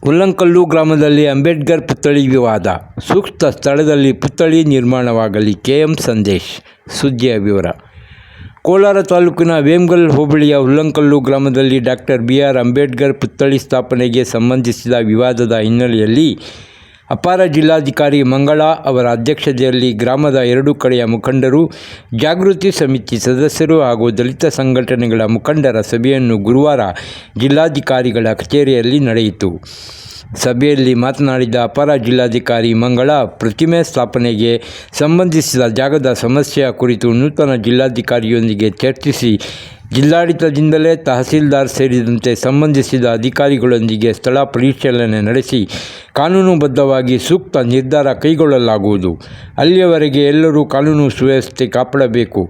ಹುಲ್ಲಂಕಲ್ಲು ಗ್ರಾಮದಲ್ಲಿ ಅಂಬೇಡ್ಕರ್ ಪುತ್ಥಳಿ ವಿವಾದ. ಸೂಕ್ತ ಸ್ಥಳದಲ್ಲಿ ಪುತ್ಥಳಿ ನಿರ್ಮಾಣವಾಗಲಿ. ಕೆಎಂ ಸಂದೇಶ್. ಸುದ್ದಿಯ ವಿವರ. ಕೋಲಾರ ತಾಲೂಕಿನ ವೇಮಗಲ್ ಹೋಬಳಿಯ ಹುಲ್ಲಂಕಲ್ಲು ಗ್ರಾಮದಲ್ಲಿ ಡಾಕ್ಟರ್ ಬಿ.ಆರ್. ಅಂಬೇಡ್ಕರ್ ಪುತ್ಥಳಿ ಸ್ಥಾಪನೆಗೆ ಸಂಬಂಧಿಸಿದ ವಿವಾದದ ಹಿನ್ನೆಲೆಯಲ್ಲಿ ಅಪರ ಜಿಲ್ಲಾಧಿಕಾರಿ ಮಂಗಳಾ ಅವರ ಅಧ್ಯಕ್ಷತೆಯಲ್ಲಿ ಗ್ರಾಮದ ಎರಡೂ ಕಡೆಯ ಮುಖಂಡರು, ಜಾಗೃತಿ ಸಮಿತಿ ಸದಸ್ಯರು ಹಾಗೂ ದಲಿತ ಸಂಘಟನೆಗಳ ಮುಖಂಡರ ಸಭೆಯನ್ನು ಗುರುವಾರ ಜಿಲ್ಲಾಧಿಕಾರಿಗಳ ಕಚೇರಿಯಲ್ಲಿ ನಡೆಯಿತು. ಸಭೆಯಲ್ಲಿ ಮಾತನಾಡಿದ ಅಪರ ಜಿಲ್ಲಾಧಿಕಾರಿ ಮಂಗಳಾ, ಪ್ರತಿಮೆ ಸ್ಥಾಪನೆಗೆ ಸಂಬಂಧಿಸಿದ ಜಾಗದ ಸಮಸ್ಯೆಯ ಕುರಿತು ನೂತನ ಜಿಲ್ಲಾಧಿಕಾರಿಯೊಂದಿಗೆ ಚರ್ಚಿಸಿ ಜಿಲ್ಲಾಡಳಿತದಿಂದಲೇ ತಹಸೀಲ್ದಾರ್ ಸೇರಿದಂತೆ ಸಂಬಂಧಿಸಿದ ಅಧಿಕಾರಿಗಳೊಂದಿಗೆ ಸ್ಥಳ ಪರಿಶೀಲನೆ ನಡೆಸಿ ಕಾನೂನುಬದ್ಧವಾಗಿ ಸೂಕ್ತ ನಿರ್ಧಾರ ಕೈಗೊಳ್ಳಲಾಗುವುದು. ಅಲ್ಲಿಯವರೆಗೆ ಎಲ್ಲರೂ ಕಾನೂನು ಸುವ್ಯವಸ್ಥೆ ಕಾಪಾಡಬೇಕು.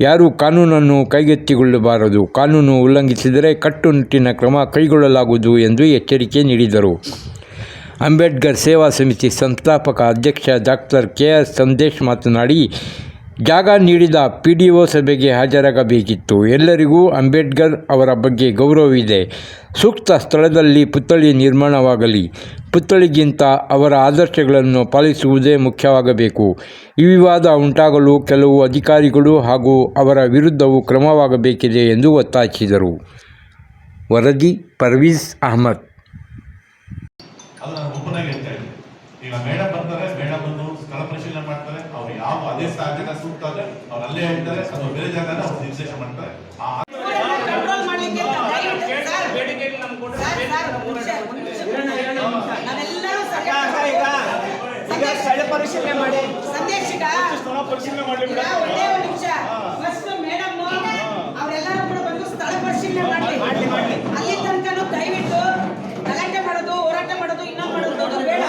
ಯಾರೂ ಕಾನೂನನ್ನು ಕೈಗೆತ್ತಿಕೊಳ್ಳಬಾರದು. ಕಾನೂನು ಉಲ್ಲಂಘಿಸಿದರೆ ಕಟ್ಟುನಿಟ್ಟಿನ ಕ್ರಮ ಕೈಗೊಳ್ಳಲಾಗುವುದು ಎಂದು ಎಚ್ಚರಿಕೆ ನೀಡಿದರು. ಅಂಬೇಡ್ಕರ್ ಸೇವಾ ಸಮಿತಿ ಸಂಸ್ಥಾಪಕ ಅಧ್ಯಕ್ಷ ಡಾಕ್ಟರ್ ಕೆ.ಎಸ್. ಸಂದೇಶ್ ಮಾತನಾಡಿ, ಜಾಗ ನೀಡಿದ PDO ಸಭೆಗೆ ಹಾಜರಾಗಬೇಕಿತ್ತು. ಎಲ್ಲರಿಗೂ ಅಂಬೇಡ್ಕರ್ ಅವರ ಬಗ್ಗೆ ಗೌರವವಿದೆ. ಸೂಕ್ತ ಸ್ಥಳದಲ್ಲಿ ಪುತ್ಥಳಿ ನಿರ್ಮಾಣವಾಗಲಿ. ಪುತ್ಥಳಿಗಿಂತ ಅವರ ಆದರ್ಶಗಳನ್ನು ಪಾಲಿಸುವುದೇ ಮುಖ್ಯವಾಗಬೇಕು. ಈ ವಿವಾದ ಉಂಟಾಗಲು ಕೆಲವು ಅಧಿಕಾರಿಗಳು ಹಾಗೂ ಅವರ ವಿರುದ್ಧವೂ ಕ್ರಮವಾಗಬೇಕಿದೆ ಎಂದು ಒತ್ತಾಯಿಸಿದರು. ವರದಿ ಪರ್ವೀಸ್ ಅಹಮದ್. ಈಗ ಮೇಡಮ್ ಬರ್ತಾರೆ, ಮೇಡಮ್ ಬಂದು ಸ್ಥಳ ಪರಿಶೀಲನೆ ಮಾಡ್ತಾರೆ. ಅವ್ರು ಯಾವ ಅದೇ ಜಾಗ ಸೂಕ್ತ ಆದ್ರೆ ಅವ್ರು ಅಲ್ಲೇ ಹೇಳ್ತಾರೆ, ಅಥವಾ ಬೇರೆ ಜಾಗನ ಅವ್ರು ನಿರ್ದೇಶನ ಮಾಡ್ತಾರೆ. ಸ್ಥಳ ಪರಿಶೀಲನೆ ಮಾಡಿ ಸ್ಥಳ ಪರಿಶೀಲನೆ ಮಾಡಿ ಅವರೆಲ್ಲರೂ ಕೂಡ ಬಂದು ಸ್ಥಳ ಪರಿಶೀಲನೆ ಮಾಡಿ ಅಲ್ಲಿ ತನಕ ದಯವಿಟ್ಟು ಗಲಾಟೆ ಮಾಡೋದು, ಹೋರಾಟ ಮಾಡೋದು, ಇನ್ನೊಂದು ಮಾಡೋದು ದೊಡ್ಡದು ಬೇಡ.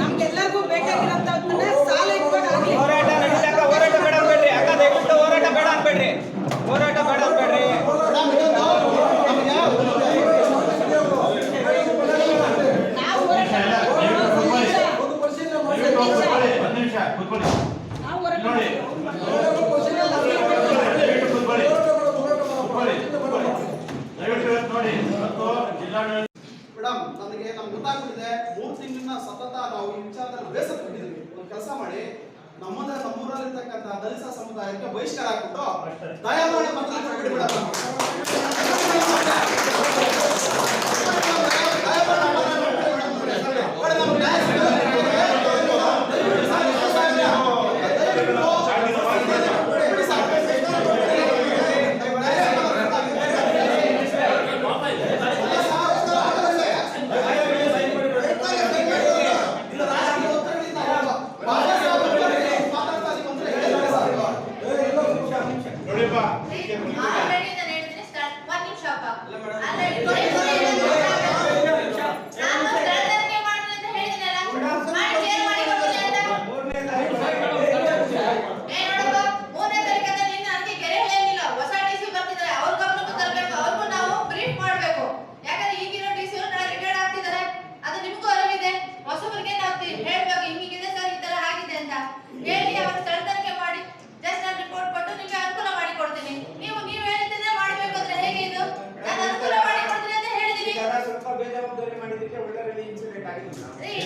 ನಮ್ಗೆಲ್ಲರಿಗೂ ಬೇಕಾಗಿರೋದನ್ನ ಸಾಲ ಇಟ್ಬೇಕಾಗಲಿ. ಹೋರಾಟ ನಡೀತಾಗ ಹೋರಾಟ ಬೇಡ ಅನ್ಬೇಡ್ರಿ. ಅಕ್ಕ ದಯವಿಟ್ಟು ಹೋರಾಟ ಬೇಡ ಅನ್ಬೇಡ್ರಿ. ಹೋರಾಟ ಬೇಡ ಅನ್ಬೇಡ್ರಿ. ನಾವು ಹೋರಾಟ ಮೇಡಮ್, ನಮಗೆ ಗೊತ್ತಾಗ್ಬಿಟ್ಟಿದೆ. 3 ತಿಂಗಳಿನ ಸತತ ನಾವು ಈ ವಿಚಾರದಲ್ಲಿ ಬೇಸತ್ತಿದ್ದೀವಿ. ಒಂದು ಕೆಲಸ ಮಾಡಿ, ನಮ್ಮೂರಲ್ಲಿರ್ತಕ್ಕಂಥ ದಲಿತ ಸಮುದಾಯಕ್ಕೆ ಬಹಿಷ್ಕಾರ ಹಾಕ್ಬಿಟ್ಟು ದಯಮಾಡಿ ಪತ್ರ ಬಿಡಿ ಮೇಡಮ್.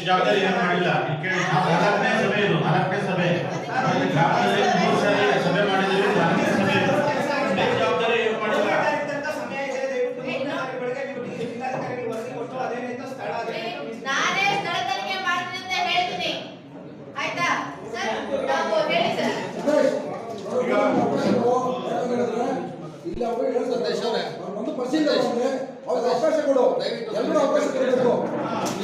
ಜವಾಬ್ದಾರಿ ಏನು ಮಾಡಿಲ್ಲ. ನಾಲ್ಕನೇ ಸಭೆ ಇದು, 4ನೇ ಸಭೆ. ಗ್ರಾಮದಲ್ಲಿ 3 ಸರಿ ಸಭೆ ಮಾಡಿದ್ದೀವಿ. 4ನೇ ಸಭೆ ಜವಾಬ್ದಾರಿ ಏನು ಮಾಡಿಲ್ಲ. ನಾನೇ ಸ್ಥಳ ತನಿಖೆ ಮಾಡ್ತೀನಿ ಅಂತ ಹೇಳ್ತೀನಿ. ಆಯ್ತಾ ಸರ್? ನಾವು ಹೇಳಿ ಸರ್. ಇಲ್ಲ ಅವರು ಹೇಳೋ ಸಂದೇಶ ಒಂದು ಪರಿಶೀಲನೆ ಅವ್ರಿಗೆ ಅವಕಾಶ ಕೊಡು. ಎಲ್ಲರೂ ಅವಕಾಶ ಕೊಡಬೇಕು.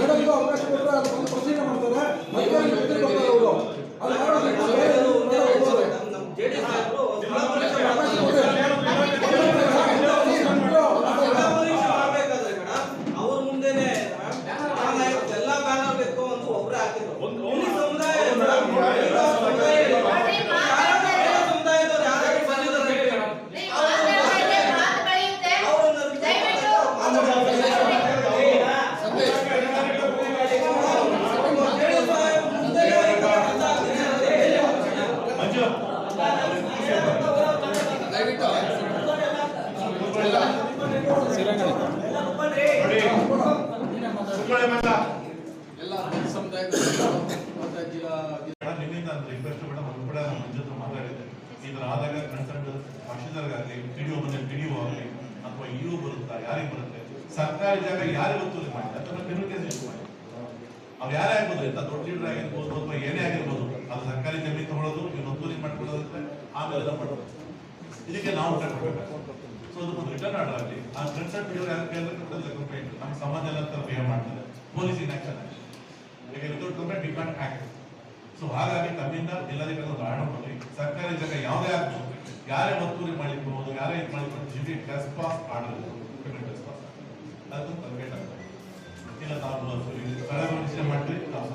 ಎಲ್ಲರಿಗೂ ಅವಕಾಶ ಕೊಟ್ಟರೆ ಅದು ಒಂದು ಪರಿಶೀಲನೆ ಮಾಡ್ತಾರೆ. ಅವರು ಅವ್ರ ಮುಂದೆನೆ ಎಲ್ಲ ಬ್ಯಾನರ್ ಎತ್ಕೊಂಡು ಒಬ್ಬರೇ ಹಾಕಿದ್ರು. ನೋಡಿ ಪಿಡಿಒ ಬಂದ್ರೆ ಪಿಡಿಒ ಆಗಲಿ ಅಥವಾ ಇಒ ಬರುತ್ತಾ, ಯಾರಿಗೆ ಬರುತ್ತೆ, ಸರ್ಕಾರಿ ಜಾಗ ಯಾರಿಗೆ ಒತ್ತುವರಿ ಮಾಡಿದೆ ಅಥವಾ ಕ್ರಿಮಿನಲ್ ಕೇಸ್ ರಿಜಿಸ್ಟರ್ ಮಾಡಿ. ಅವು ಯಾರೇ ಆಗ್ಬೋದು, ಎಂತ ದೊಡ್ಡ ಲೀಡರ್ ಆಗಿರ್ಬೋದು ಅಥವಾ ಏನೇ ಆಗಿರ್ಬೋದು, ಅದು ಸರ್ಕಾರಿ ಜಮೀನು ತಗೊಳ್ಳೋದು, ಇವ್ರು ಒತ್ತುವರಿ ಮಾಡ್ಕೊಳ್ಳೋದಂದ್ರೆ ಆಮೇಲೆ ಎಲ್ಲ ಮಾಡೋದು. ಇದಕ್ಕೆ ನಾವು ಉತ್ತರ ಕೊಡಬೇಕಾಗ್ತದೆ. ಸೊ ಅದಕ್ಕೊಂದು ರಿಟರ್ನ್ ಆರ್ಡರ್ ಆಗಲಿ, ಆ ಕನ್ಸರ್ಟ್ ಇವರು ಯಾರು ಕೇಳಿದ್ರೆ ಕೊಡೋದಿಲ್ಲ ಕಂಪ್ಲೇಂಟ್, ನಮ್ಮ ಸಮಾಜ ಎಲ್ಲ ತರ ಬಿಹೇವ್ ಮಾಡ್ತಾರೆ, ಪೊಲೀಸ್ ಇನ್ ಆಕ್ಷನ್. ಈಗ without complaint we can't act. So ಹಾಗಾಗಿ ತಮ್ಮಿಂದ ಎಲ್ಲರಿಗೂ ಒಂದು ಆರ್ಡರ್ ಕೊಡಿ, ಸರ್ಕಾರಿ ಜಾಗ ಯಾವುದೇ ಆಗ್ಬೋದು, ಯಾರೇ ಒತ್ತುವರಿ ಮಾಡಿರ್ಬೋದು, ಯಾರೇ ಇದು ಮಾಡಿರ್ಬೋದು, ಟ್ರೆಸ್ಪಾಸ್ ಆರ್ಡರ್, ಟ್ರೆಸ್ಪಾಸ್ ಅದನ್ನು ತರಬೇಟಾಗ್ತದೆ. ಇಲ್ಲ ತಾವು ಸ್ಥಳ ಪರಿಶೀಲನೆ ಮಾಡ್ತೀವಿ, ನಾವು